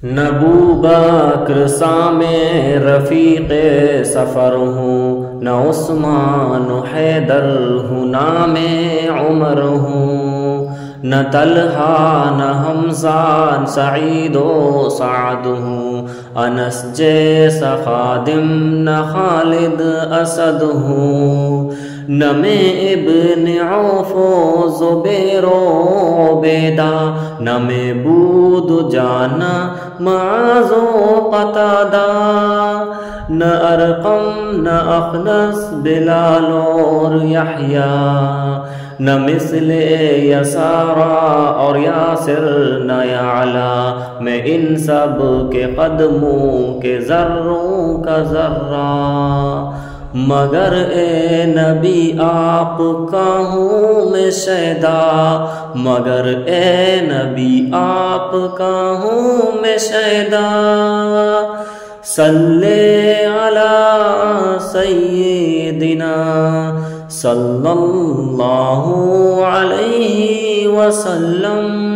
نہ ابو بکر سامع رفیق سفر ہوں، نہ عثمان و حیدر ہوں نام عمر ہوں، نہ طلحہ نہ حمزہ سعید و سعد ہوں، انس جیسا خادم نہ خالد اسد ہوں، نہ میں ابن عوف و زبیر و عبیدہ، نہ میں بود جانا معاذ و قتادہ، نہ ارقم نہ اخنس بلال اور یحییٰ، نہ مثل یسارا اور یاسر نہ یعلا، میں ان سب کے قدموں کے ذروں کا ذرہ، مگر اے نبی آپ کا ہوں میں شیدا، مگر اے نبی آپ کا ہوں میں شیدا، صلی علی سیدنا صلی اللہ علیہ وسلم۔